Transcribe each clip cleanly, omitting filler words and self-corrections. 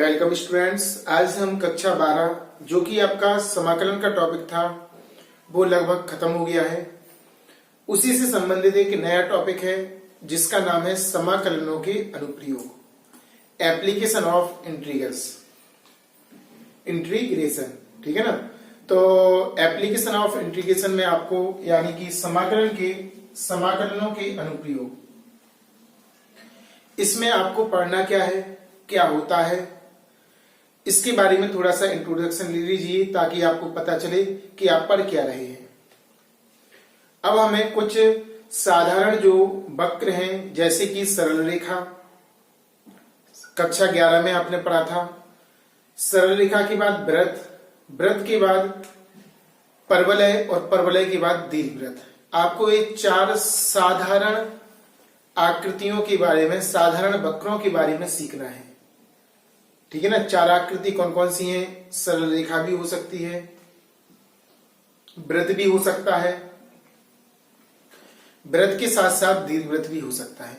Welcome students. आज हम कक्षा 12 जो कि आपका समाकलन का टॉपिक था वो लगभग खत्म हो गया है। उसी से संबंधित एक नया टॉपिक है जिसका नाम है समाकलनों के अनुप्रयोग, एप्लीकेशन ऑफ इंटीग्रल्स, इंटीग्रेशन। ठीक है ना। तो एप्लीकेशन ऑफ इंटीग्रेशन में आपको यानी कि समाकलनों के अनुप्रयोग, इसमें आपको पढ़ना क्या है, क्या होता है, इसके बारे में थोड़ा सा इंट्रोडक्शन ले लीजिए ताकि आपको पता चले कि आप पढ़ क्या रहे हैं। अब हमें कुछ साधारण जो वक्र हैं, जैसे कि सरल रेखा, कक्षा 11 में आपने पढ़ा था। सरल रेखा के बाद वृत्त, वृत्त के बाद परवलय और परवलय के बाद दीर्घवृत्त। आपको ये चार साधारण आकृतियों के बारे में, साधारण वक्रों के बारे में सीखना है। ठीक है ना। चार आकृति कौन कौन सी हैं? सरल रेखा भी हो सकती है, वृत्त भी हो सकता है, वृत्त के साथ साथ दीर्घवृत्त भी हो सकता है।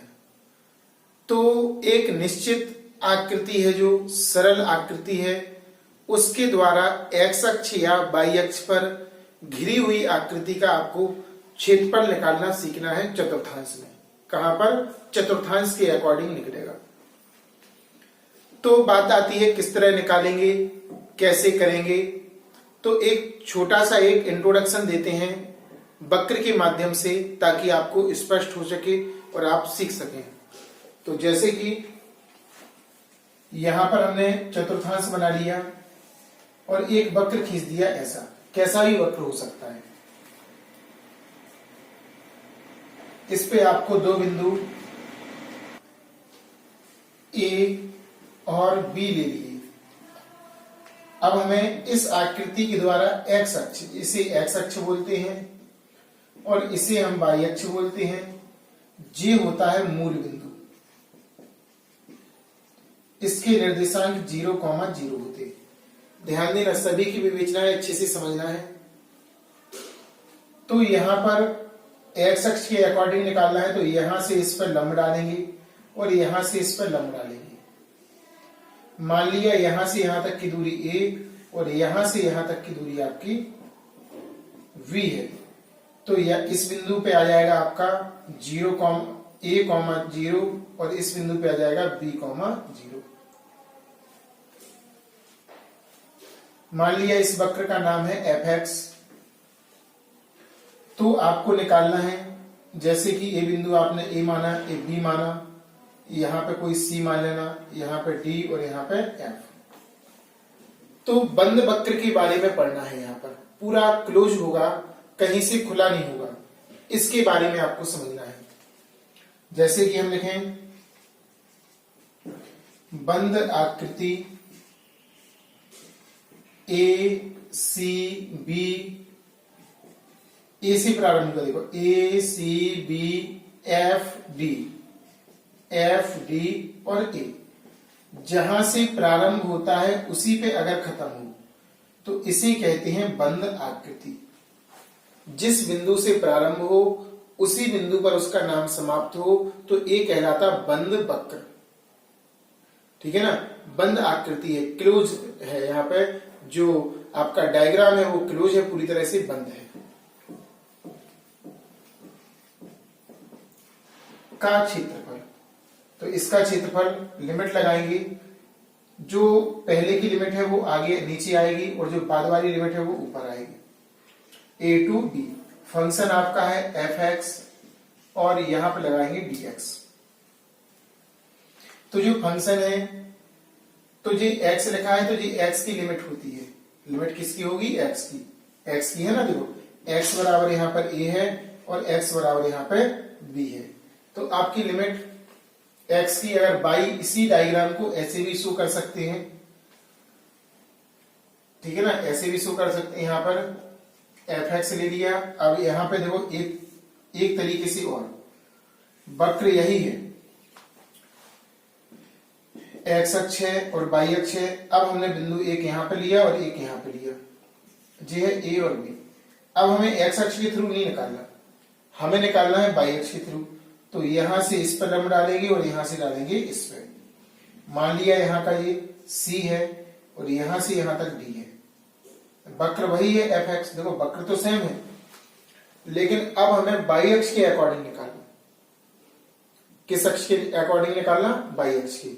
तो एक निश्चित आकृति है जो सरल आकृति है, उसके द्वारा एक्स अक्ष या वाई अक्ष पर घिरी हुई आकृति का आपको क्षेत्रफल निकालना सीखना है चतुर्थांश में। कहां पर? चतुर्थांश के अकॉर्डिंग निकलेगा। तो बात आती है किस तरह निकालेंगे, कैसे करेंगे। तो एक छोटा सा एक इंट्रोडक्शन देते हैं वक्र के माध्यम से ताकि आपको स्पष्ट हो सके और आप सीख सकें। तो जैसे कि यहां पर हमने चतुर्थांश बना लिया और एक वक्र खींच दिया, ऐसा कैसा भी वक्र हो सकता है। इस पे आपको दो बिंदु ए और बी ले लिए। अब हमें इस आकृति के द्वारा एक्स अक्ष, इसे एक्स अक्ष बोलते हैं और इसे हम वाई अक्ष बोलते हैं। जे होता है मूल बिंदु, इसके निर्देशांक 0,0 होते। ध्यान देना, सभी की विवेचना अच्छे से समझना है। तो यहां पर एक्स अक्ष के अकॉर्डिंग निकालना है, तो यहां से इस पर लंब डालेंगे और यहां से इस पर लंब डालेंगे। मान लिया यहां से यहां तक की दूरी a और यहां से यहां तक की दूरी आपकी v है। तो यह इस बिंदु पे आ जाएगा आपका 0,a,0 और इस बिंदु पे आ जाएगा b,0। मान लिया इस वक्र का नाम है fx। तो आपको निकालना है, जैसे कि ए बिंदु आपने ए माना, ए बी माना, यहां पे कोई सी मान लेना, यहां पे डी और यहां पे एफ। तो बंद वक्र के बारे में पढ़ना है। यहां पर पूरा क्लोज होगा, कहीं से खुला नहीं होगा, इसके बारे में आपको समझना है। जैसे कि हम लिखें बंद आकृति ए सी बी, ए से प्रारंभ कर, देखो A C B F D, F D और ए। जहां से प्रारंभ होता है उसी पे अगर खत्म हो तो इसे कहते हैं बंद आकृति। जिस बिंदु से प्रारंभ हो उसी बिंदु पर उसका नाम समाप्त हो तो ये कहलाता बंद वक्र। ठीक है ना। बंद आकृति है, क्लोज है। यहां पे जो आपका डायग्राम है वो क्लोज है, पूरी तरह से बंद है। का क्षेत्रफल, तो इसका क्षेत्रफल लिमिट लगाएंगे। जो पहले की लिमिट है वो आगे नीचे आएगी और जो बाद वाली लिमिट है वो ऊपर आएगी। a to b फंक्शन आपका है fx और यहां पे लगाएंगे dx। तो जो फंक्शन है, तो जी x लिखा है तो जी x की लिमिट होती है। लिमिट किसकी होगी? x की है ना। देखो x बराबर यहां पर a है और x बराबर यहां पे b है। तो आपकी लिमिट x की, अगर बाई इसी डायग्राम को ऐसे भी शो कर सकते हैं। ठीक है ना, ऐसे भी शो कर सकते हैं। यहां पर fx ले लिया। अब यहां पे देखो एक तरीके से और वक्र यही है, x अक्ष है और y अक्ष है। अब हमने बिंदु एक यहां पे लिया और एक यहां पे लिया, ये है a और b। अब हमें x अक्ष के थ्रू नहीं निकालना, हमें निकालना है y अक्ष के थ्रू। तो यहां से इस पर लंब डालेंगे और यहां से डालेंगे इस पर। मान लिया यहां का ये C है और यहां से यहां तक D है। वक्र वही है fx, देखो वक्र तो सेम है, लेकिन अब हमें बाई अक्ष के अकॉर्डिंग निकालना। किस अक्ष के अकॉर्डिंग निकालना? बाई अक्ष के।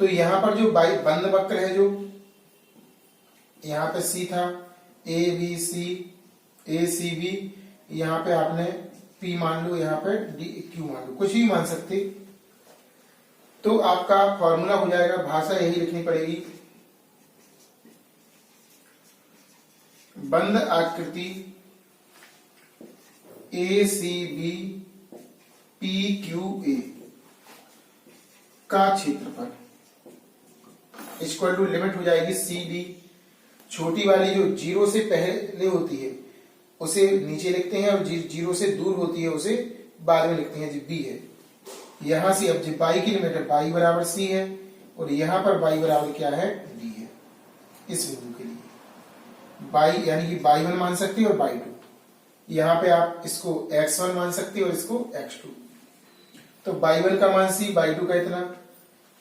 तो यहां पर जो बाई बंद वक्र है, जो यहां पे C था, A B C, A C B, यहां पे आपने P मान लो, यहां पे D Q मान लो, कुछ भी मान सकते। तो आपका फॉर्मूला हो जाएगा, भाषा यही लिखनी पड़ेगी, बंद आकृति A C B P Q A का क्षेत्रफल इक्वल टू लिमिट हो जाएगी सी डी। छोटी वाली जो जीरो से पहले होती है उसे नीचे लिखते हैं, और जीरो से दूर होती है उसे बाद में लिखते हैं, जी बी है। यहां से अब जी बाई की लिमिट है, बाई बराबर सी है, और यहां पर बाई बराबर क्या है? डी है। इस बिंदु के लिए बाई यानी कि बाई वन मान सकते हैं और बाई टू, यहां पे आप इसको x1 मान सकते हैं और इसको x2। तो बाई वन का मान c, बाई टू का इतना,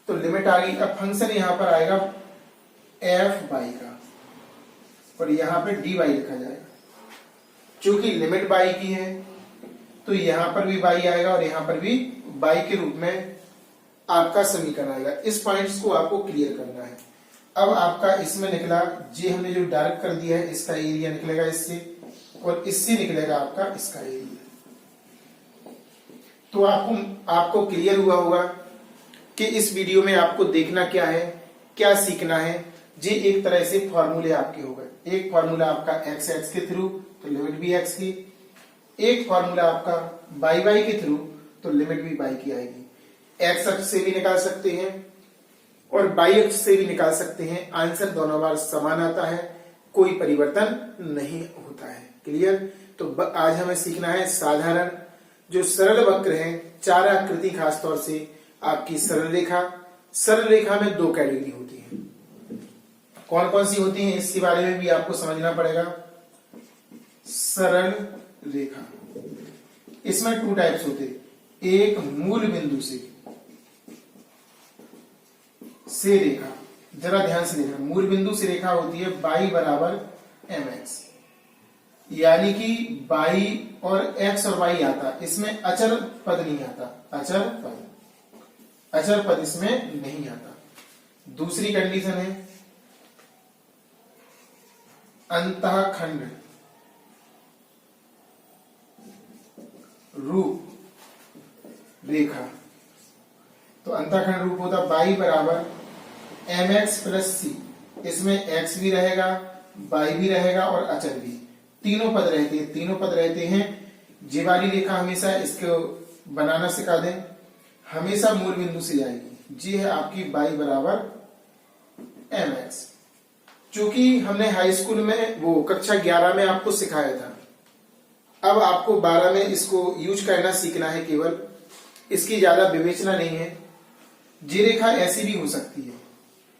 तो लिमिट आ गई। अब फंक्शन यहां पर आएगा f बाई का, और यहां पे dy लिखा जाएगा। चूंकि लिमिट बाई की है तो यहां पर भी बाई आएगा और यहां पर भी बाई के रूप में आपका समीकरण आएगा। इस पॉइंट्स को आपको क्लियर करना है। अब आपका इसमें निकला, जी हमने जो डार्क कर दिया है, इसका एरिया निकलेगा इससे, और इससे निकलेगा आपका इसका एरिया। तो आपको क्लियर हुआ होगा कि इस वीडियो में आपको देखना क्या है, क्या सीखना है। जी एक तरह से फॉर्मूले आपके हो गए। एक फॉर्मूला आपका एक्स एक्स के थ्रू, तो लिमिट भी एक्स की। एक फॉर्मूला आपका बाई बाई के थ्रू, तो लिमिट भी बाई की आएगी। एक्स अक्ष से भी निकाल सकते हैं और बाई अक्ष से भी निकाल सकते हैं। आंसर दोनों बार समान आता है, कोई परिवर्तन नहीं होता है। क्लियर? तो आज हमें सीखना है साधारण जो सरल वक्र है, चार आकृति, खासतौर से आपकी सरल रेखा। सरल रेखा में दो कैटेगरी होती है। कौन कौन सी होती है इसके बारे में भी आपको समझना पड़ेगा। सरल रेखा, इसमें टू टाइप्स होते हैं। एक मूल बिंदु से रेखा, जरा ध्यान से देखना, मूल बिंदु से रेखा होती है बाई बराबर एम एक्स, यानी कि बाई और एक्स और वाई आता, इसमें अचर पद नहीं आता। अचर पद इसमें नहीं आता। दूसरी कंडीशन है अंतःखंड रूप रेखा। तो अंतःखंड रूप होता बाई बराबर एम एक्स प्लस सी, इसमें एक्स भी रहेगा, बाई भी रहेगा और अचर भी, तीनों पद रहते हैं। तीनों पद रहते हैं। ये वाली रेखा हमेशा इसको बनाना सिखा दें, हमेशा मूल बिंदु से जाएगी। जी है आपकी बाई बराबर एम एक्स। चूंकि हमने हाई स्कूल में वो कक्षा 11 में आपको सिखाया था, अब आपको 12 में इसको यूज करना सीखना है। केवल इसकी ज्यादा विवेचना नहीं है। जी रेखा ऐसी भी हो सकती है,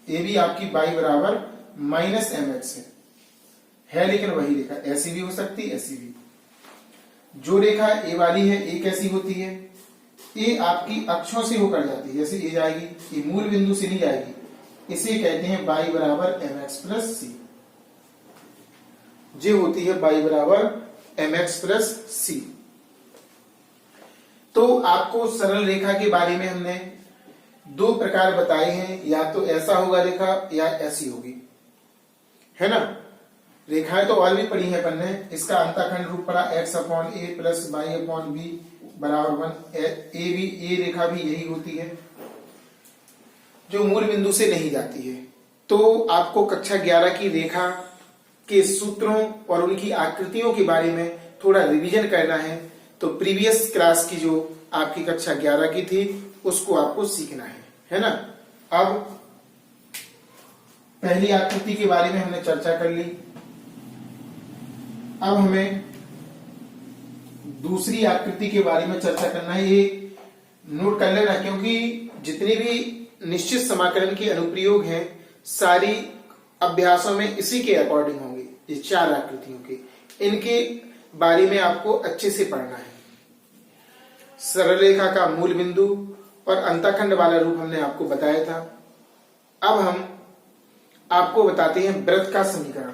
ये भी आपकी बाई बराबर माइनस एम एक्स है, लेकिन वही रेखा ऐसी भी हो सकती है, ऐसी भी। जो रेखा ए वाली है, ए कैसी होती है? ये आपकी अक्षों से होकर जाती है। जैसे ये जाएगी, ये मूल बिंदु से नहीं जाएगी, इसे कहते हैं बाई बराबर एम एक्स प्लस सी। जो होती है बाई बराबर एम एक्स प्लस सी। तो आपको सरल रेखा के बारे में हमने दो प्रकार बताए हैं, या तो ऐसा होगा रेखा या ऐसी होगी, है ना। रेखाएं तो और भी पढ़ी है अपन ने। इसका अंतःखंड रूप पड़ा X upon A plus Y upon B बराबर 1। ए रेखा भी यही होती है जो मूल बिंदु से नहीं जाती है। तो आपको कक्षा 11 की रेखा के सूत्रों और उनकी आकृतियों के बारे में थोड़ा रिवीजन करना है। तो प्रीवियस क्लास की जो आपकी कक्षा 11 की थी उसको आपको सीखना है ना। अब पहली आकृति के बारे में हमने चर्चा कर ली। अब हमें दूसरी आकृति के बारे में चर्चा करना है। ये नोट कर लेना, क्योंकि जितने भी निश्चित समाकलन के अनुप्रयोग हैं सारी अभ्यासों में इसी के अकॉर्डिंग होंगे। ये चार आकृतियों के, इनके बारे में आपको अच्छे से पढ़ना है। सरल रेखा का मूल बिंदु और अंतःखंड वाला रूप हमने आपको बताया था। अब हम आपको बताते हैं वृत्त का समीकरण।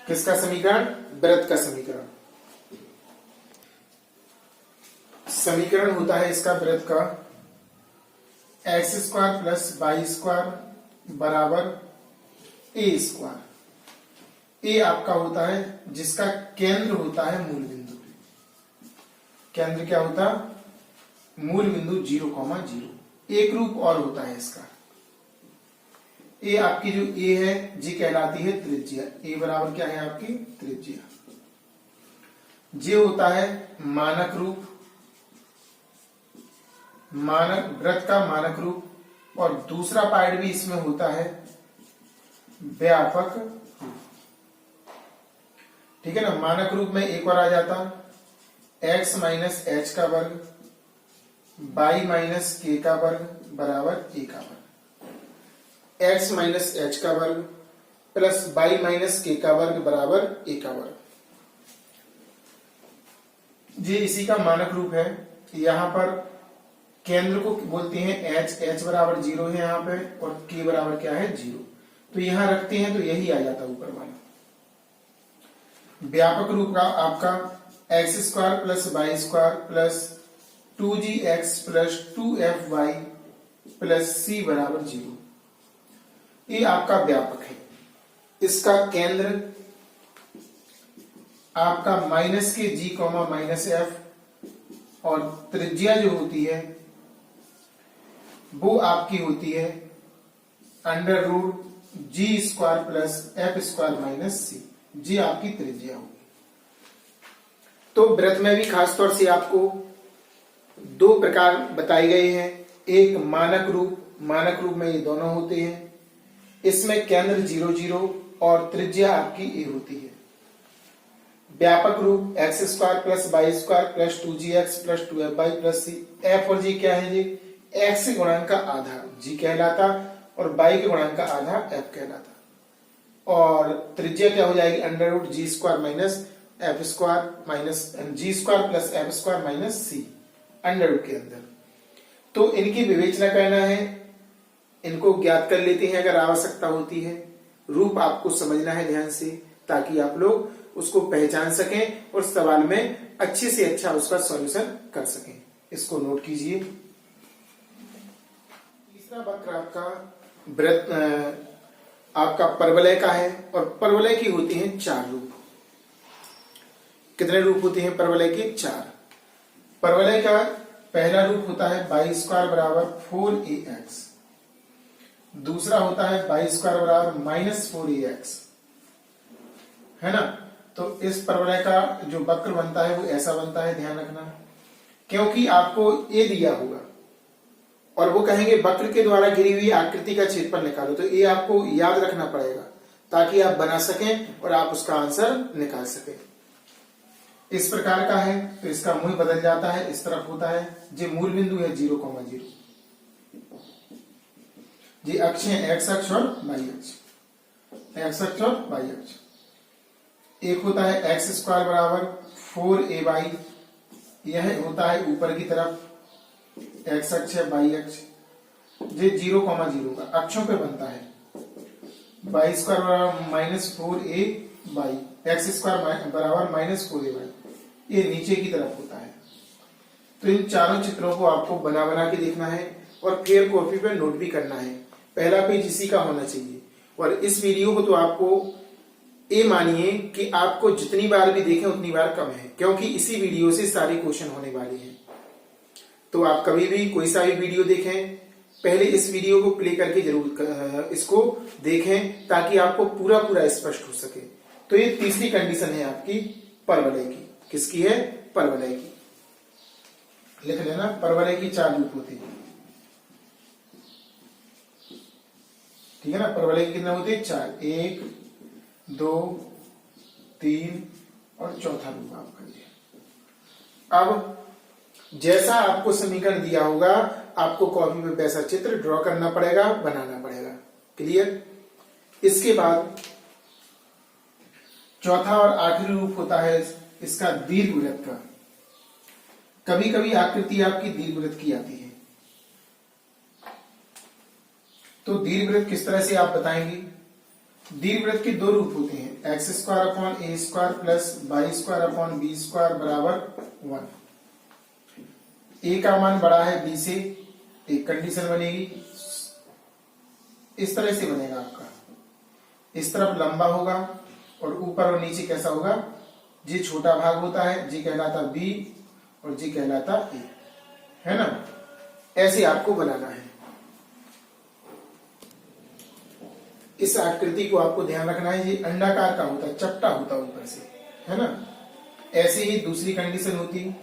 किसका समीकरण? वृत्त का समीकरण। समीकरण होता है इसका वृत्त का X square plus Y square बराबर ए स्क्वायर। ए आपका होता है जिसका केंद्र होता है मूल बिंदु। केंद्र क्या होता? मूल बिंदु 0,0। एक रूप और होता है इसका। ए आपकी जो ए है जी कहलाती है त्रिज्या। ए बराबर क्या है आपकी? त्रिज्या। जे होता है मानक रूप, मानक वृत्त का मानक रूप। और दूसरा पार्ट भी इसमें होता है व्यापक रूप। ठीक है ना। मानक रूप में एक और आ जाता x माइनस एच का वर्ग y माइनस के का वर्ग बराबर a का वर्ग। x माइनस एच का वर्ग प्लस y माइनस के का वर्ग बराबर a का वर्ग। ये इसी का मानक रूप है। यहां पर केंद्र को बोलते हैं h बराबर 0 है यहाँ पे, और k बराबर क्या है? 0। तो यहां रखते हैं तो यही आ जाता ऊपर वाला। व्यापक रूप का आपका X square plus Y square plus 2gx plus 2fy plus c बराबर 0। ये आपका व्यापक है। इसका केंद्र आपका माइनस के g माइनस f, और त्रिज्या जो होती है वो आपकी होती है under root G square plus F square minus C. जी आपकी त्रिज्या होगी। तो वृत्त में भी खासतौर से आपको दो प्रकार बताए गए हैं। एक मानक रूप, मानक रूप में ये दोनों होते हैं। इसमें केंद्र 0 0 और त्रिज्या आपकी ए होती है। व्यापक रूप X square plus Y square plus 2gx plus 2fy plus C. F और जी क्या है? जी एक्स के गुणांक का आधा जी कहलाता और y के गुणांक का आधा f कहलाता। और त्रिज्या क्या हो जाएगी? Under root G square minus F square minus G square plus F square minus C under root के अंदर। तो इनकी विवेचना करना है, इनको ज्ञात कर लेते हैं अगर आवश्यकता होती है। रूप आपको समझना है ध्यान से, ताकि आप लोग उसको पहचान सकें और सवाल में अच्छे से अच्छा उसका सॉल्यूशन कर सकें। इसको नोट कीजिए। तीसरा वक्र आपका वृत्त आपका परवलय का है, और परवलय की होती हैं 4 रूप। कितने रूप होते हैं परवलय के? 4। परवलय का पहला रूप होता है वाई स्क्वायर बराबर 4ax। दूसरा होता है वाई स्क्वायर बराबर माइनस 4ax, है ना। तो इस परवलय का जो वक्र बनता है वो ऐसा बनता है, ध्यान रखना। क्योंकि आपको ए दिया होगा और वो कहेंगे वक्र के द्वारा घिरी हुई आकृति का क्षेत्रफल निकालो, तो ये आपको याद रखना पड़ेगा ताकि आप बना सकें और आप उसका आंसर निकाल सकें। इस प्रकार का है तो इसका मुंह बदल जाता है, इस तरफ होता है। जो मूल बिंदु है 0,0। जी अक्ष है एक्स अक्ष और वाई अक्ष, एक्स अक्ष और वाई अक्ष। एक होता है एक्स स्क्वायर बराबर 4ay, यह होता है ऊपर की तरफ एक्स अक्ष है, वाई अक्ष। ये 0,0 का अक्षों पे बनता है। वाई स्क्वायर बराबर माइनस 4ay, एक्स स्क्वायर बराबर माइनस 4ay, ये नीचे की तरफ होता है। तो इन चारों चित्रों को आपको बना बना के देखना है और फिर कॉपी पे नोट भी करना है। पहला पेज इसी का होना चाहिए। और इस वीडियो को तो आपको ये मानिए कि आपको जितनी बार भी देखें उतनी बार कम है, क्योंकि इसी वीडियो से सारे क्वेश्चन होने वाले हैं। तो आप कभी भी कोई सा भी वीडियो देखें, पहले इस वीडियो को प्ले करके जरूर इसको देखें ताकि आपको पूरा पूरा स्पष्ट हो सके। तो ये तीसरी कंडीशन है आपकी परवलय की। किसकी है? परवलय की। लिख लेना, परवलय की 4 रूप होती है। ठीक है ना। परवलय की कितने होते हैं? 4। 1 2 3 और चौथा रूप आपका ये। अब जैसा आपको समीकरण दिया होगा आपको कॉपी पे वैसा चित्र ड्रॉ करना पड़ेगा, बनाना पड़ेगा। क्लियर। इसके बाद चौथा और आखिरी रूप होता है इसका दीर्घवृत्त का। कभी कभी आकृति आपकी दीर्घवृत्त की आती है। तो दीर्घवृत्त किस तरह से आप बताएंगे? दीर्घवृत्त के दो रूप होते हैं, X square upon A square plus Y square upon B square बराबर 1। ए का मान बड़ा है बी से, एक कंडीशन बनेगी, इस तरह से बनेगा आपका, इस तरफ लंबा होगा और ऊपर और नीचे कैसा होगा, जी छोटा भाग होता है, जी कहलाता बी और जी कहलाता ए, है ना? ऐसे आपको बनाना है। इस आकृति को आपको ध्यान रखना है, ये अंडाकार का होता है, चपटा होता है ऊपर से, है ना? ऐसे ही दूसरी कंडीशन होती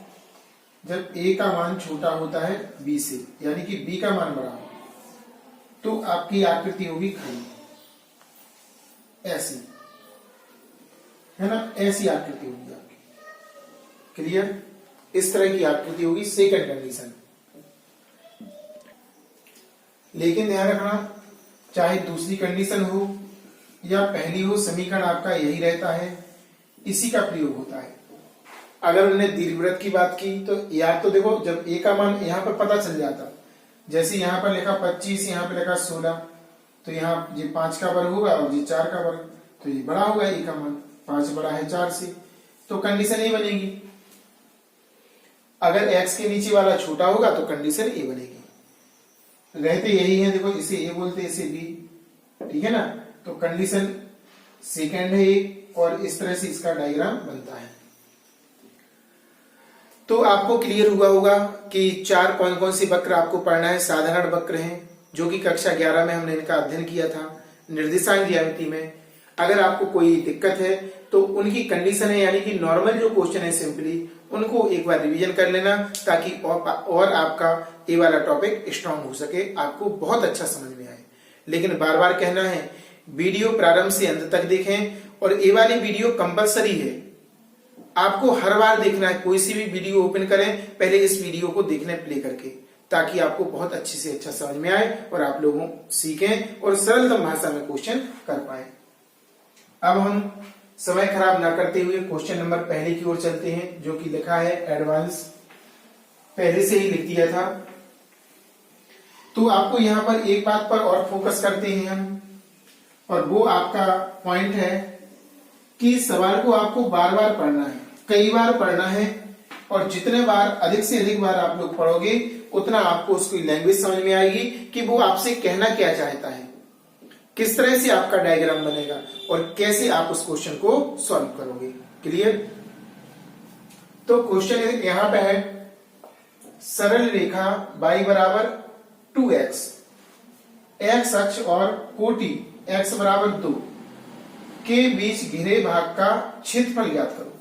जब ए का मान छोटा होता है बी से, यानी कि बी का मान बड़ा हो, तो आपकी आकृति होगी खड़ी, ऐसी, है ना? ऐसी आकृति होगी आपकी। क्लियर? इस तरह की आकृति होगी सेकंड कंडीशन। लेकिन ध्यान रखना, चाहे दूसरी कंडीशन हो या पहली हो, समीकरण आपका यही रहता है, इसी का प्रयोग होता है। अगर उन्होंने दीर्घवृत्त की बात की तो यार, तो देखो जब ए का मान यहां पर पता चल जाता, जैसे यहां पर लिखा 25, यहां पर लिखा 16, तो यहाँ ये 5 का वर्ग होगा और ये 4 का वर्ग, तो ये बड़ा होगा ए का मान, 5 बड़ा है 4 से, तो कंडीशन ए बनेगी। अगर एक्स के नीचे वाला छोटा होगा तो कंडीशन ए बनेगी। रहते यही है, देखो इसे ए बोलते इसे बी, ठीक है ना? तो कंडीशन सेकंड है ए, और इस तरह से इसका डायग्राम बनता है। तो आपको क्लियर हुआ होगा कि चार कौन कौन सी वक्र आपको पढ़ना है। साधारण वक्र हैं, जो कि कक्षा 11 में हमने इनका अध्ययन किया था, निर्देशांक ज्यामिति में। अगर आपको कोई दिक्कत है तो उनकी कंडीशन है, यानी कि नॉर्मल जो क्वेश्चन है सिंपली उनको एक बार रिवीजन कर लेना, ताकि और आपका ये वाला टॉपिक स्ट्रांग हो सके, आपको बहुत अच्छा समझ में आए। लेकिन बार बार कहना है, वीडियो प्रारंभ से अंत तक देखें, और ये वाली वीडियो कंपलसरी है, आपको हर बार देखना है। कोई सी भी वीडियो ओपन करें, पहले इस वीडियो को देखने प्ले करके, ताकि आपको बहुत अच्छे से अच्छा समझ में आए और आप लोगों सीखें और सरलतम भाषा में क्वेश्चन कर पाए। अब हम समय खराब ना करते हुए क्वेश्चन नंबर पहले की ओर चलते हैं, जो कि लिखा है एडवांस, पहले से ही लिख दिया था। तो आपको यहां पर एक बात पर और फोकस करते हैं हम, और वो आपका पॉइंट है कि सवाल को आपको बार बार पढ़ना है, कई बार पढ़ना है, और जितने बार अधिक से अधिक बार आप लोग पढ़ोगे उतना आपको उसकी लैंग्वेज समझ में आएगी कि वो आपसे कहना क्या चाहता है, किस तरह से आपका डायग्राम बनेगा और कैसे आप उस क्वेश्चन को सॉल्व करोगे। क्लियर? तो क्वेश्चन यहां पे है, सरल रेखा y बराबर 2x, x अक्ष और कोटि x बराबर 2 के बीच घिरे भाग का क्षेत्रफल ज्ञात करो।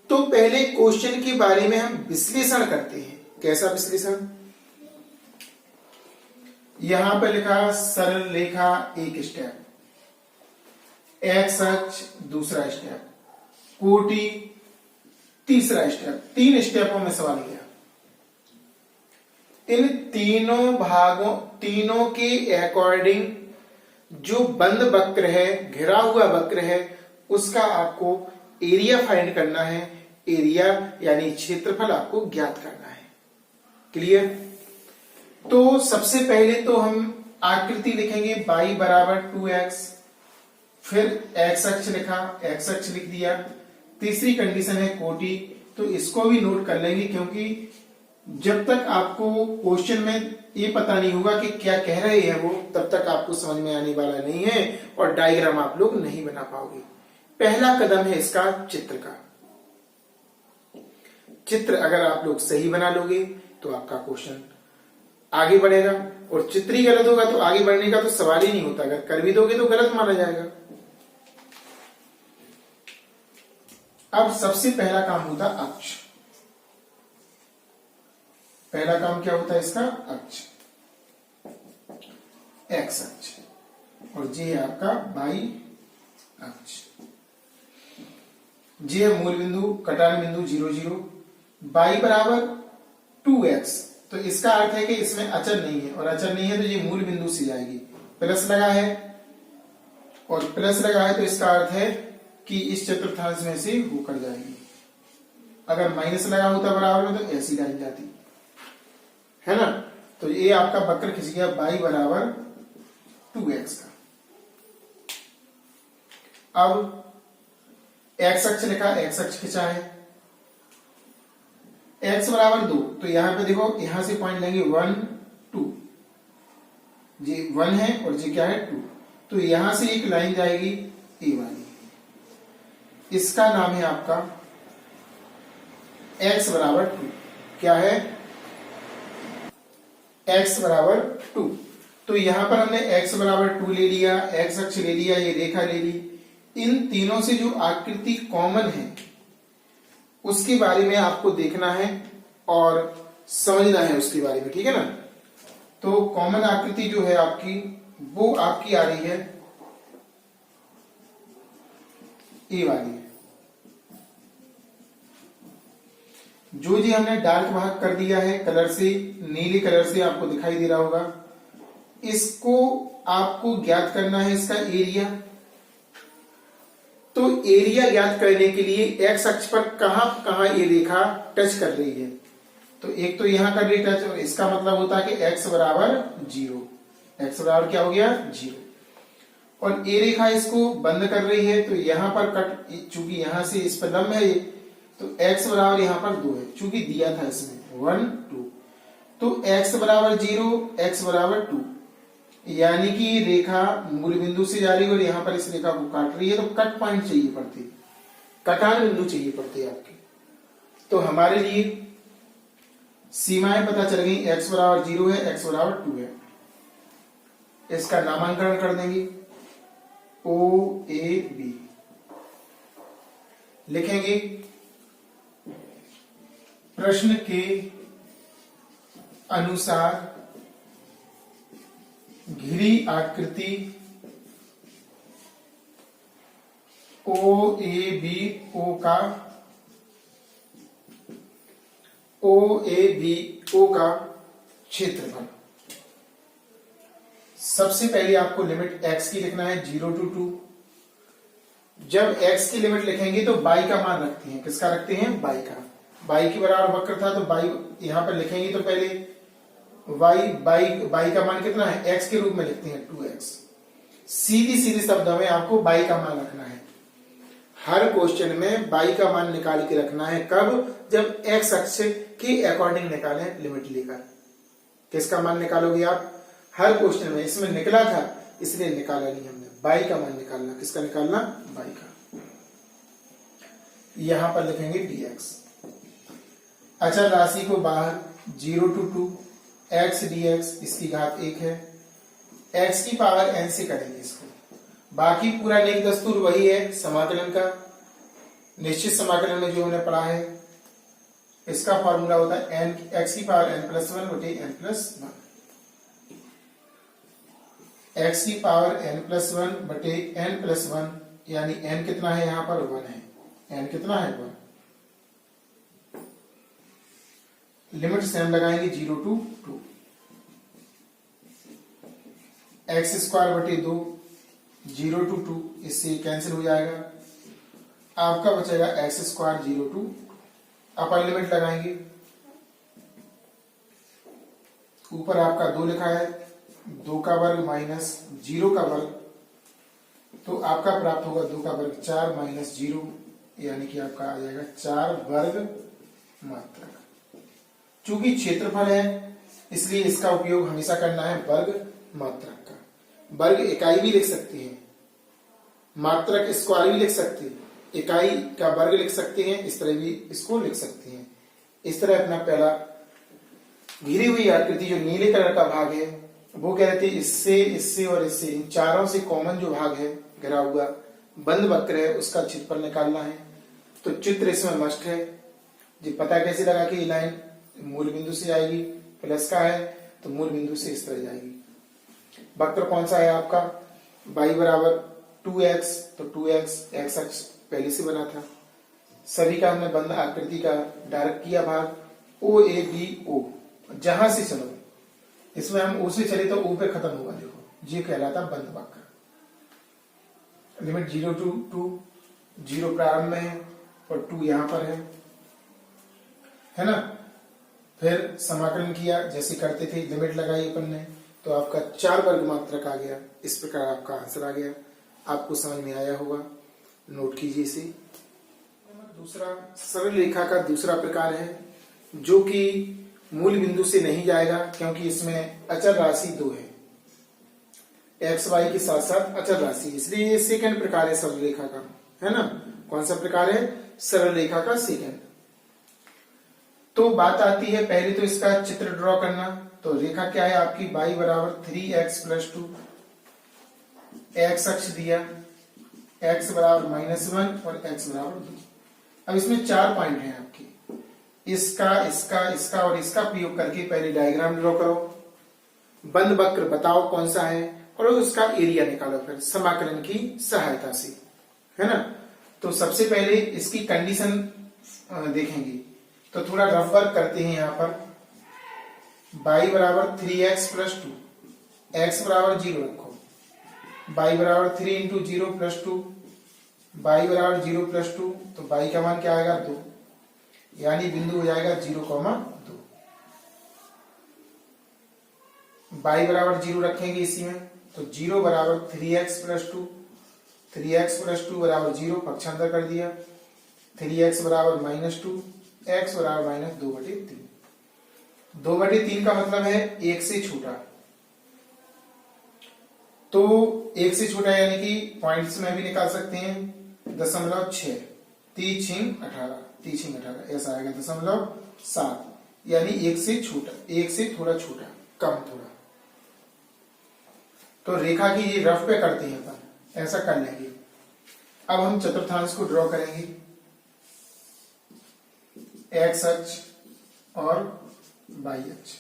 तो पहले क्वेश्चन के बारे में हम विश्लेषण करते हैं। कैसा विश्लेषण? यहां पर लिखा सरल रेखा एक स्टेप, एक्स अक्ष दूसरा स्टेप, कोटि तीसरा स्टेप, 3 स्टेपों में सवाल किया। इन तीनों भागों, तीनों के अकॉर्डिंग जो बंद वक्र है, घिरा हुआ वक्र है, उसका आपको एरिया फाइंड करना है। एरिया यानी क्षेत्रफल आपको ज्ञात करना है। क्लियर? तो सबसे पहले तो हम आकृति लिखेंगे y बराबर 2x, फिर x अक्ष लिखा, x अक्ष लिख दिया। तीसरी कंडीशन है कोटि, तो इसको भी नोट कर लेंगे, क्योंकि जब तक आपको क्वेश्चन में ये पता नहीं होगा कि क्या कह रहे हैं वो, तब तक आपको समझ में आने वाला नहीं है और डायग्राम आप लोग नहीं बना पाओगे। पहला कदम है इसका चित्र का। चित्र अगर आप लोग सही बना लोगे तो आपका क्वेश्चन आगे बढ़ेगा, और चित्र ही गलत होगा तो आगे बढ़ने का तो सवाल ही नहीं होता। अगर कर भी दोगे तो गलत माना जाएगा। अब सबसे पहला काम होता अक्ष। पहला काम क्या होता है इसका? अक्ष, एक्स अक्ष, और ये है आपका वाई अक्ष। ये है मूल बिंदु, कटान बिंदु 0 0, y बराबर 2x, तो इसका अर्थ है कि इसमें अचर नहीं है, और अचर नहीं है तो ये मूल बिंदु से जाएगी। प्लस लगा है, और प्लस लगा है तो इसका अर्थ है कि इस चतुर्थांश में से होकर जाएगी। अगर माइनस लगा होता बराबर में तो ऐसी लाइन जाती, है ना? तो ये आपका वक्र खिंच गया y बराबर 2x का। अब x अक्ष लिखा, x अक्ष खिंचा है, x बराबर 2, तो यहां पे देखो यहां से पॉइंट लेंगे 1 2, जी 1 है और जी क्या है 2, तो यहां से एक लाइन जाएगी ए वाली, इसका नाम है आपका x बराबर 2। क्या है? x बराबर 2। तो यहां पर हमने x बराबर 2 ले लिया, x अक्ष ले लिया, ये रेखा ले ली। इन तीनों से जो आकृति कॉमन है उसके बारे में आपको देखना है और समझना है उसके बारे में, ठीक है ना। तो कॉमन आकृति जो है आपकी, वो आपकी आ रही है ए वाली। जो जी हमने डार्क भाग कर दिया है कलर से, नीले कलर से आपको दिखाई दे रहा होगा, इसको आपको ज्ञात करना है इसका एरिया। तो एरिया ज्ञात करने के लिए एक्स अक्ष पर कहां कहां ये रेखा टच कर रही है, तो एक तो यहां कर रही टच, और इसका मतलब होता है कि x बराबर 0, x बराबर क्या हो गया 0, और ये रेखा इसको बंद कर रही है, तो यहां पर कट, चूंकि यहां से इस पर लंब है, तो x बराबर यहां पर 2 है, चूंकि दिया था इसमें 1 2, तो x बराबर 0, x बराबर 2, यानी कि रेखा मूल बिंदु से जा रही है और यहां पर इस रेखा को काट रही है, तो कट पॉइंट चाहिए पड़ती, कटान बिंदु चाहिए पड़ते आपके। तो हमारे लिए सीमाएं पता चल गई, x बराबर 0 है, x बराबर 2 है, इसका नामांकन कर देंगे ओ ए बी, लिखेंगे प्रश्न के अनुसार घिरी आकृति ओ ए बी ओ का क्षेत्रफल। सबसे पहले आपको लिमिट x की लिखना है 0 to 2। जब x की लिमिट लिखेंगे तो y का मान रखते हैं, किसका रखते हैं y का, y के बराबर वक्र था तो y यहां पर लिखेंगे, तो पहले y का मान कितना है x के रूप में लिखते हैं 2x। सीधी शब्दों में आपको y का मान रखना है, हर क्वेश्चन में y का मान निकाल के रखना है। कब? जब x अक्ष के अकॉर्डिंग निकालें लिमिट लेकर। किसका मान निकालोगे आप? हर क्वेश्चन में, इसमें निकला था इसलिए निकाला नहीं हमने, y का मान निकालना। किसका निकालना? y का। यहां पर लिखेंगे dx। अच्छा, राशि को बाहर 0 to 2 x dx, इसकी घात 1 है, x की पावर n से करेंगे इसको। बाकी पूरा नेक दस्तूर वही है समाकलन का, निश्चित समाकलन में जो हमने पढ़ा है, इसका फॉर्मूला होता है n x की पावर n+1 बटे n+1, x की पावर n+1 बटे n+1, यानी n कितना है यहां पर 1 है, n कितना है 1। लिमिट सेम लगाएंगे 0 to 2, x स्क्वायर बटे 2, 0 to 2, इससे कैंसिल हो जाएगा, आपका बचेगा x square 0 to 2। Upper limit लगाएंगे, ऊपर आपका 2 लिखा है, 2 का वर्ग माइनस 0 का वर्ग, तो आपका प्राप्त होगा 2 का वर्ग 4 माइनस 0, यानी कि आपका आ जाएगा 4 वर्ग मात्रक। चूंकि क्षेत्रफल है इसलिए इसका उपयोग हमेशा करना है वर्ग मात्रक का। वर्ग इकाई भी लिख सकते हैं, मात्रक स्क्वायर भी लिख सकते हैं, इकाई का वर्ग लिख सकते हैं, इस तरह भी इसको लिख सकते हैं। इस तरह अपना पहला घिरी हुई आकृति जो नीले कलर का भाग है, वो कह रहे थे इससे, इससे और इससे, इन चारों से कॉमन जो भाग है घिरा हुआ बंद वक्र है, उसका क्षेत्रफल निकालना है। तो चित्र इसमें मस्ट है जी। पता कैसे लगा कि ये लाइन मूल बिंदु से आएगी, प्लस का है तो मूल बिंदु से इस तरह जाएगी। वक्र कौन सा है आपका? y बराबर 2x, तो 2x x अक्ष पहले से बना था। सभी का हमने बंद आकृति का डायरेक्ट किया भाग ओ ए बी ओ, जहां से चलो, इसमें हम ओ से चले तो ओ पे खत्म होगा, देखो ये कहलाता बंद वक्र। लिमिट 0 to 2, 0 प्रारंभ में है और 2 यहां पर है ना। फिर समाकलन किया जैसे करते थे, लिमिट लगाई अपन ने, तो आपका 4 वर्ग मात्रक आ गया। इस प्रकार आपका आंसर आ गया। आपको समझ में आया होगा, नोट कीजिए इसे। दूसरा सरल रेखा का दूसरा प्रकार है जो कि मूल बिंदु से नहीं जाएगा, क्योंकि इसमें अचर राशि 2 है, एक्स वाई के साथ साथ अचर राशि, इसलिए ये सेकंड प्रकार है सरल रेखा का, है ना। कौन सा प्रकार है? सरल रेखा का सेकंड। तो बात आती है पहले तो इसका चित्र ड्रॉ करना। तो रेखा क्या है आपकी? y बराबर 3x + 2, x अक्ष दिया, x बराबर -1 और x बराबर 2। अब इसमें 4 पॉइंट हैं आपके, इसका इसका इसका और इसका प्रयोग करके पहले डायग्राम ड्रॉ करो, बंद वक्र बताओ कौन सा है और उसका एरिया निकालो फिर समाकलन की सहायता से, है ना। तो सबसे पहले इसकी कंडीशन देखेंगे, तो थोड़ा रफ वर्क करते हैं। यहां पर y बराबर 3x + 2, x बराबर 0 रखो, y बराबर 3 × 0 + 2, y बराबर 0 + 2, तो y का मान क्या आएगा? 2, यानी बिंदु हो जाएगा 0,2। y बराबर 0 रखेंगे इसी में, तो 0 बराबर 3x + 2, 3x + 2 बराबर 0, पक्षांतर कर दिया, 3x बराबर -2, x बराबर -2/3। 2/3 का मतलब है 1 से छोटा, तो 1 से छोटा यानी कि पॉइंट्स में भी निकाल सकते हैं। 0.6, 3 × 18 ऐसा आएगा, 0.7 यानी 1 से छोटा, 1 से थोड़ा छोटा, कम थोड़ा। तो रेखा की ये रफ पे करते हैं अपन, ऐसा कर लेंगे। अब हम चतुर्थांश को ड्रॉ करेंगे, x अक्ष और y अक्ष।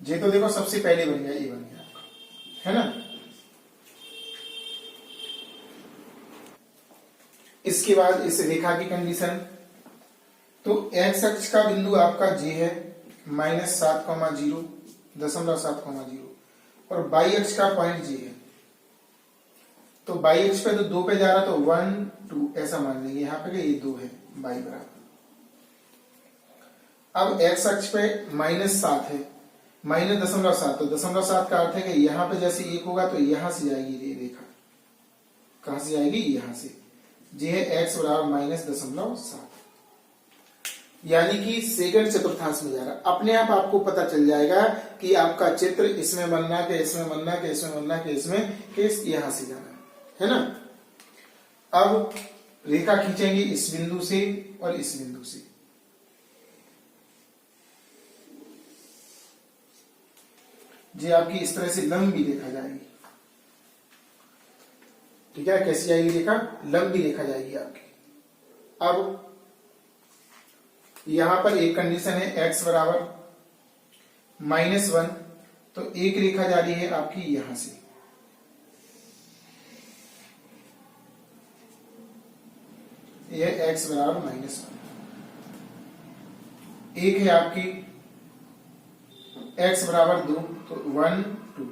ये तो देखो सबसे पहले बन गया, ये बन गया आपका, है ना। इसके बाद इस रेखा की कंडीशन, तो x अक्ष का बिंदु आपका j है -7,0, 0.7,0, और y अक्ष का पॉइंट j है। तो y अक्ष पे तो 2 पे जा रहा, तो 1 2 ऐसा मान लेंगे यहाँ पे, ये 2 है y बराबर। अब x अक्ष पे -7 है, -0.7, तो 0.7 का अर्थ है कि यहाँ पे जैसे 1 होगा तो यहां से जाएगी ये रेखा, कहां से जाएगी? यहां से। ये है x बराबर -0.7, यानी कि सेकंड चतुर्थांश में जा रहा। अपने आप आपको पता चल जाएगा कि आपका चित्र इसमें बनना के इसमें बनना के इसमें बनना के इसमें के यहां से जाना है ना। अब रेखा खींचेंगे इस बिंदु से और इस बिंदु से, जी आपकी इस तरह से लंबी रेखा जाएगी, ठीक है। कैसी जाएगी रेखा? लंबी रेखा जाएगी आपकी। अब यहां पर एक कंडीशन है x बराबर -1, तो एक रेखा जा रही है आपकी यहां से, यह x बराबर -1। एक है आपकी x बराबर 2, तो 1 2,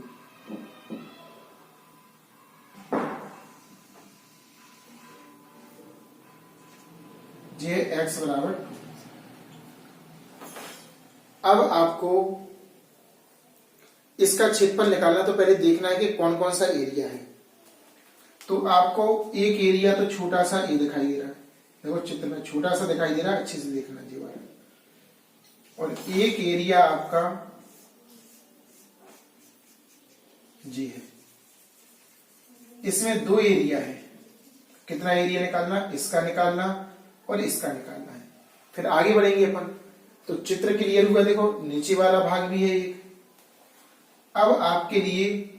ये x बराबर 2। अब आपको इसका क्षेत्रफल निकालना, तो पहले देखना है कि कौन कौन सा एरिया है। तो आपको एक एरिया तो छोटा सा ये दिखाई दे रहा है, देखो चित्र में छोटा सा दिखाई दे रहा है, अच्छे से देखना जी बार। और एक एरिया आपका जी है, इसमें 2 एरिया है। कितना एरिया निकालना? इसका निकालना और इसका निकालना है। फिर आगे बढ़ेंगे अपन, तो चित्र क्लियर हुआ। देखो नीचे वाला भाग भी है एक। अब आपके लिए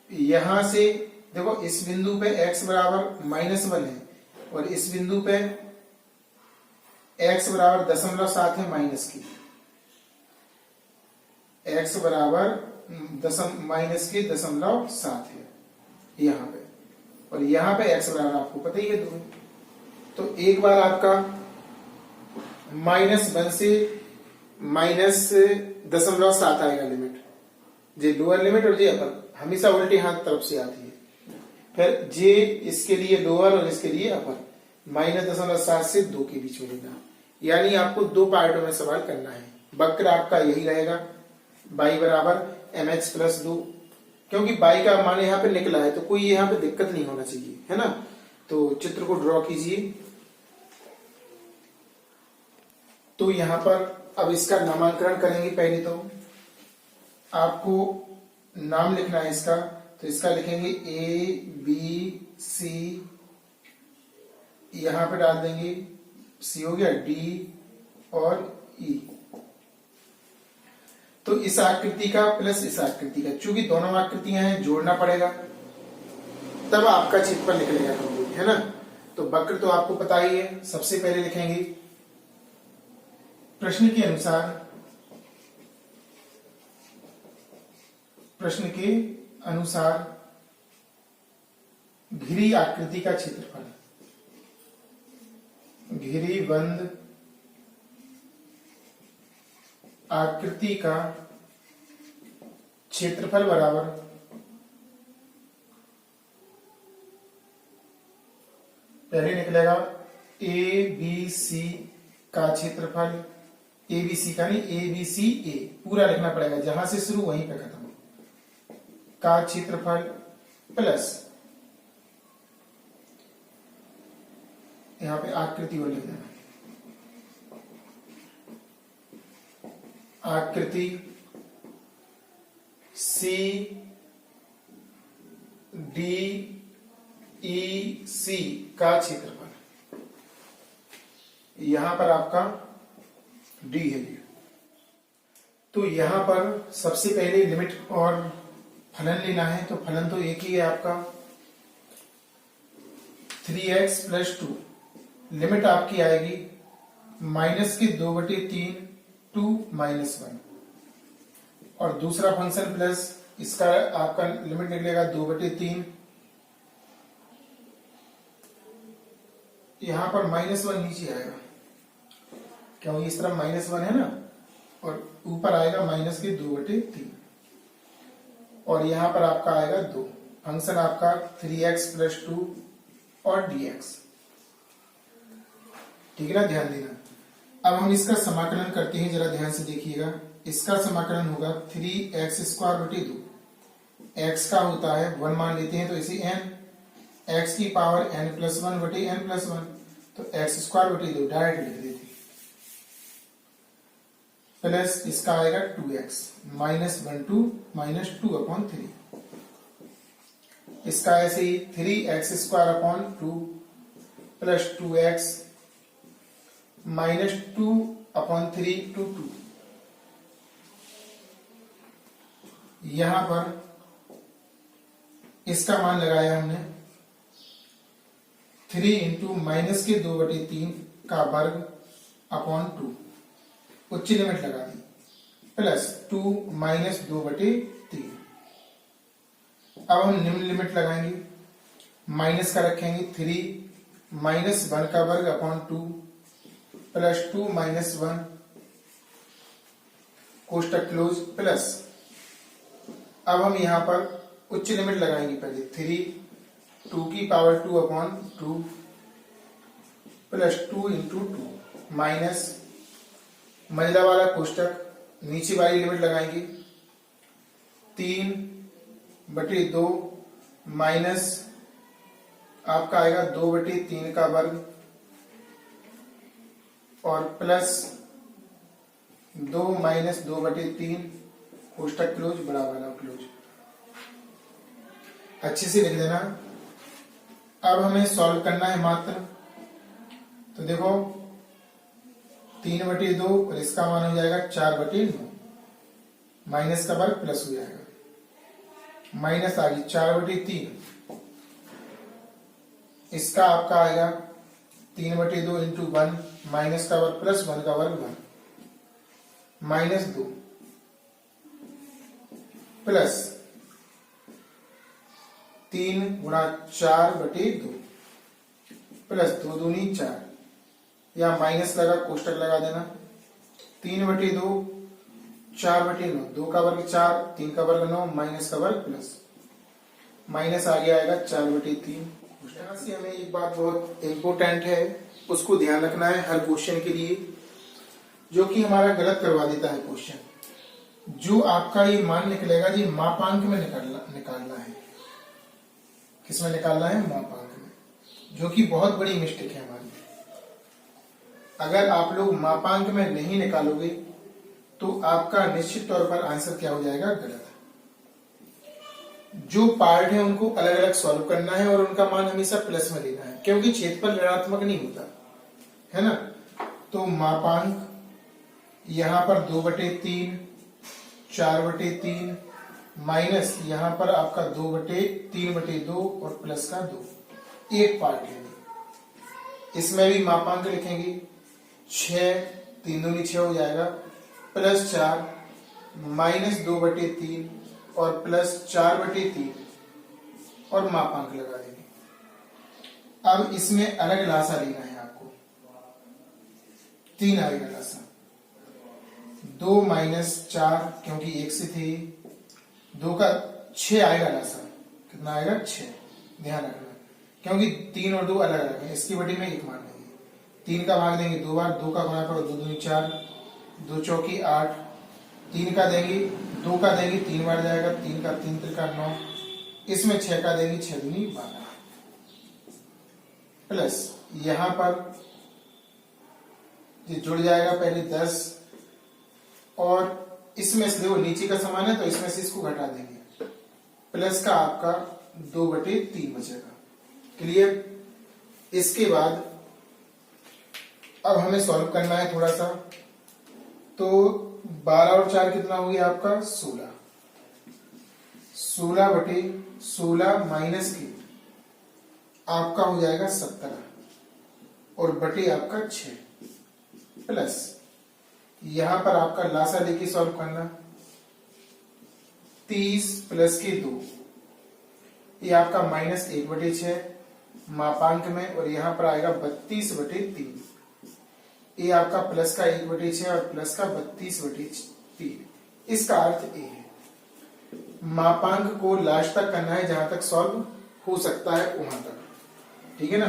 यहां से देखो, इस बिंदु पे x बराबर -1 है और इस बिंदु पे x बराबर 0.7 है माइनस की, x बराबर -0.7 है यहां पे, और यहां पे x बराबर आपको पता ही है 2। तो एक बार आपका -1 से -0.7 आएगा लिमिट, जे लोअर लिमिट और जे अपर, हमेशा उल्टी हाथ तरफ से आती है। फिर जे इसके लिए लोअर और इसके लिए अपर, -0.7 से 2 के बीच में लेना। यानी आपको 2 पार्टों में सवाल करना है, वक्र आपका यही रहेगा, y बराबर mx प्लस 2, क्योंकि y का मान यहाँ पे निकला है तो कोई यहाँ पे दिक्कत नहीं होना चाहिए, है ना। तो चित्र को ड्रॉ कीजिए। तो यहाँ पर अब इसका नामांकन करेंगे। पहले तो आपको नाम लिखना है इसका, तो इसका लिखेंगे ABC, यहां पे डाल देंगे C हो गया, D और E। तो इस आकृति का प्लस इस आकृति का, चूंकि दोनों आकृतियां हैं जोड़ना पड़ेगा, तब आपका क्षेत्रफल निकलेगा, है ना। तो वक्र तो आपको पता ही है। सबसे पहले लिखेंगे प्रश्न के अनुसार घिरी आकृति का क्षेत्रफल, घिरीबंद आकृति का क्षेत्रफल बराबर पहले निकलेगा ABC का क्षेत्रफल, ABC का नहीं, ABCA पूरा लिखना पड़ेगा, जहां से शुरू वहीं पे खत्म, का क्षेत्रफल प्लस यहां पे आकृति और लिख देना, आकृति CDEC का क्षेत्रफल, यहां पर आपका D है। तो यहां पर सबसे पहले लिमिट और फलन लेना है। तो फलन तो एक ही है आपका 3x प्लस 2, लिमिट आपकी आएगी माइनस के 2/3 टू -1, और दूसरा फंक्शन प्लस इसका आपका लिमिट निकलेगा 2/3, यहां पर -1 नीचे आएगा क्योंकि इस तरफ -1 है ना, और ऊपर आएगा माइनस के 2/3, और यहां पर आपका आएगा 2, फंक्शन आपका 3x प्लस 2 और dx, ठीक है ना, ध्यान देना। अब हम इसका समाकलन करते हैं, जरा ध्यान से देखिएगा। इसका समाकलन होगा 3x² 2, x का होता है 1 मान लेते हैं तो इसे n, x की पावर n+1/n+1, तो x² 2 डायरेक्ट लिख देते हैं, प्लस इसका आएगा 2x -1 to -2/3, इसका ऐसे ही 3x² 2 प्लस 2x -2/3 to 2, यहां पर इसका मान लगाया हमने 3 इंटू माइनस के 2/3 का वर्ग अपॉन 2, उच्च लिमिट लगा दी, प्लस 2 माइनस 2/3। अब हम निम्न लिमिट लगाएंगे, माइनस का रखेंगे 3 -1 का वर्ग अपॉन 2 प्लस 2 -1 कोष्टक क्लोज, प्लस अब हम यहां पर उच्च लिमिट लगाएंगे, पहले 3 2 की पावर 2/2 प्लस 2 इंटू 2 माइनस महिला वाला कोष्टक, नीचे वाली लिमिट लगाएंगे 3/2 माइनस आपका आएगा 2/3 का वर्ग और प्लस 2 माइनस 2/3 कोष्टक क्लोज, बड़ा वाला क्लोज, अच्छे से लिख देना। अब हमें सॉल्व करना है मात्र, तो देखो 3/2 और इसका मान हो जाएगा 4/9, माइनस का वर्ग प्लस हो जाएगा, माइनस आ गई 4/3, इसका आपका आएगा 3/2 इंटू 1 माइनस का वर्ग प्लस 1 का वर्ग 1 -2 प्लस 3 गुणा 4/2 प्लस 2 दूनी 4, या माइनस लगा कोष्टक लगा देना, 3/2 4/9, 2 का वर्ग 4, 3 का वर्ग 9, माइनस का वर्ग प्लस, माइनस आगे आएगा 4/3। यहां से हमें एक बात बहुत इंपॉर्टेंट है, उसको ध्यान रखना है हर क्वेश्चन के लिए। जो कि हमारा गलत करवा देता है क्वेश्चन। जो आपका ये मान निकलेगा जी मापांक में निकालना है। किसमें निकालना है? मापांक में, जो कि बहुत बड़ी मिस्टेक है हमारी। अगर आप लोग मापांक में नहीं निकालोगे तो आपका निश्चित तौर पर आंसर क्या हो जाएगा? गलत। जो पार्ट है उनको अलग अलग सॉल्व करना है और उनका मान हमेशा प्लस में लेना है, क्योंकि क्षेत्रफल ऋणात्मक नहीं होता है ना। तो मापांक यहां पर 2/3, 4/3 माइनस यहां पर आपका 2/3/2 और प्लस का 2, एक पार्ट लेंगे। इसमें भी मापांक लिखेंगे 6, 3 दूनी 6 हो जाएगा, प्लस 4 माइनस 2/3 और प्लस 4/3 और मापांक लगा देंगे। अब इसमें अलग लासा लेना है आपको, 3 आएगा लासा, 2 माइनस 4 क्योंकि 1 से थे, 2 का 6 आएगा लासा। कितना आएगा? 6। ध्यान रखना क्योंकि 3 और 2 अलग अलग है, इसकी बटी में 1 मान लेंगे। 3 का भाग देंगे 2 बार, 2 का गुणा करो 2 दूनी 4, 2 चौकी 8, 3 का देंगे 2 का देंगे 3 बार जाएगा, 3 का 3 त्रिका 9, इसमें 6 का देंगे 6 दूनी 12, प्लस यहां पर ये जुड़ जाएगा पहले 10 और इसमें से देखो नीचे का समान है तो इसमें से इसको घटा देंगे, प्लस का आपका 2/3 बचेगा। क्लियर? इसके बाद अब हमें सॉल्व करना है थोड़ा सा। तो 12 और 4 कितना हो गया आपका? 16। 16/16 माइनस की आपका हो जाएगा 17 और बटे आपका 6, प्लस यहां पर आपका लासा लेके सॉल्व करना, 30 प्लस के 2, ये आपका माइनस 1/6 मापांक में, और यहां पर आएगा 32/3, ये आपका प्लस का 1/6 और प्लस का 32/3। इसका अर्थ ये है मापांक को लास्ट तक करना है, जहां तक सॉल्व हो सकता है वहां तक। ठीक है ना?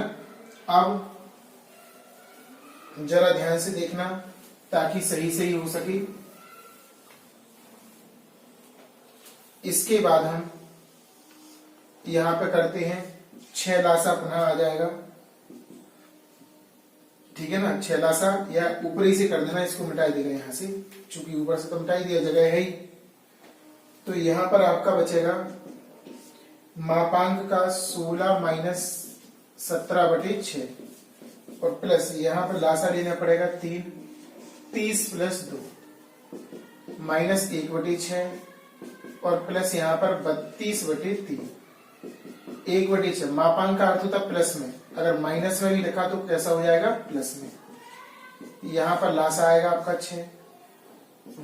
अब जरा ध्यान से देखना ताकि सही सही हो सके। इसके बाद हम यहां पे करते हैं 6 लासा पुनः आ जाएगा। ठीक है ना? 6 लासा, या ऊपर से कर देना, इसको मिटाई देगा यहां से, चूंकि ऊपर से तो मिटाई दिया, जगह है ही। तो यहां पर आपका बचेगा मापांक का 16 माइनस 17/6 और प्लस यहां पर लासा लेना पड़ेगा 3, 30 प्लस 2 माइनस 1/6 और प्लस यहां पर 32/3, 1/6। मापांक का अर्थ होता प्लस में, अगर माइनस में भी लिखा तो कैसा हो जाएगा? प्लस में। यहां पर लासा आएगा आपका 6,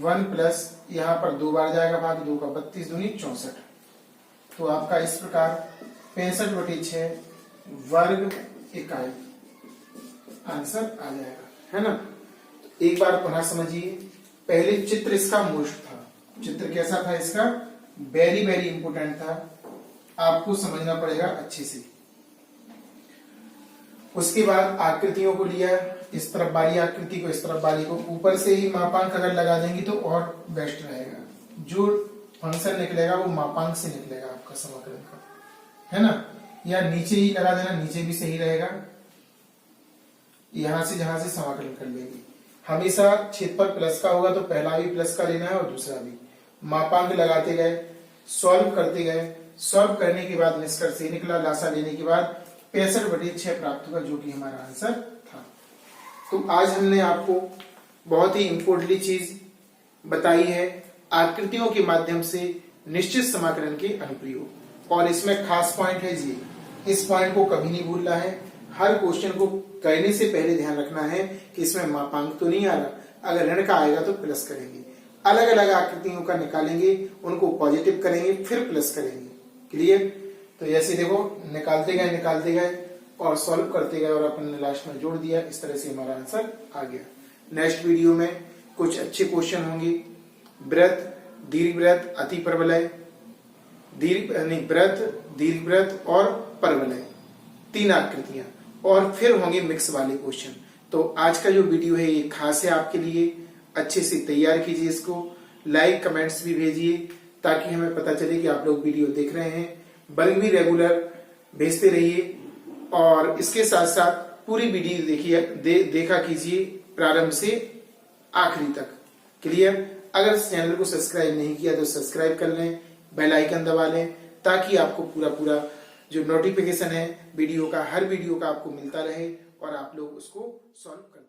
1 प्लस यहां पर 2 बार जाएगा भाग 2 का, 32 दूनी 64। तो आपका इस प्रकार 65/6 वर्ग इकाई आंसर आ जाएगा, है ना? एक बार पुनः समझिए। पहले चित्र इसका मोस्ट था, चित्र कैसा था इसका? वेरी वेरी इंपोर्टेंट था, आपको समझना पड़ेगा अच्छे से। उसके बाद आकृतियों को लिया, इस तरफ वाली आकृति को, इस तरफ वाली को, ऊपर से ही मापांक अगर लगा देंगे तो और बेस्ट रहेगा। जो फंक्शन निकलेगा वो मापांक से निकलेगा आपका समाकलन का, है ना? या नीचे ही लगा देना, नीचे भी सही रहेगा। यहां से जहां से समाकलन कर लेंगे, हमेशा क्षेत्रफल प्लस का होगा तो पहला भी प्लस का लेना है और दूसरा भी। मापांक लगाते गए, सॉल्व करते गए, सॉल्व करने के बाद निष्कर्ष ये निकला, लासा लेने के बाद 65/6 प्राप्त हुआ, जो कि हमारा आंसर था। तो आज हमने आपको बहुत ही इंपोर्टेंट चीज बताई है, आकृतियों के माध्यम से निश्चित समाकलन के अनुप्रयोग। और इसमें खास पॉइंट है जी, इस पॉइंट को कभी नहीं भूलना है। हर क्वेश्चन को करने से पहले ध्यान रखना है कि इसमें मापांक तो नहीं आ रहा, अगर ऋण का आएगा तो प्लस करेंगे। अलग अलग आकृतियों का निकालेंगे, उनको पॉजिटिव करेंगे, फिर प्लस करेंगे। क्लियर? तो ऐसे देखो, निकालते गए और सॉल्व करते गए और अपन ने लास्ट में जोड़ दिया, इस तरह से हमारा आंसर आ गया। नेक्स्ट वीडियो में कुछ अच्छे क्वेश्चन होंगे, वृत्त, दीर्घवृत्त, अति परवलय, वृत्त, दीर्घवृत्त और परवलय, 3 आकृतियां, और फिर होंगे मिक्स वाले क्वेश्चन। तो आज का जो वीडियो है ये खास है आपके लिए। अच्छे से तैयार कीजिए इसको, लाइक कमेंट्स भी भेजिए ताकि हमें पता चले कि आप लोग वीडियो देख रहे हैं। बल्कि भी रेगुलर भेजते रहिए और इसके साथ साथ पूरी वीडियो देखिए, देखा कीजिए प्रारंभ से आखिरी तक। क्लियर? अगर इस चैनल को सब्सक्राइब नहीं किया तो सब्सक्राइब कर लें, बेल आइकन दबा लें ताकि आपको पूरा जो नोटिफिकेशन है वीडियो का, हर वीडियो का आपको मिलता रहे और आप लोग उसको सॉल्व कर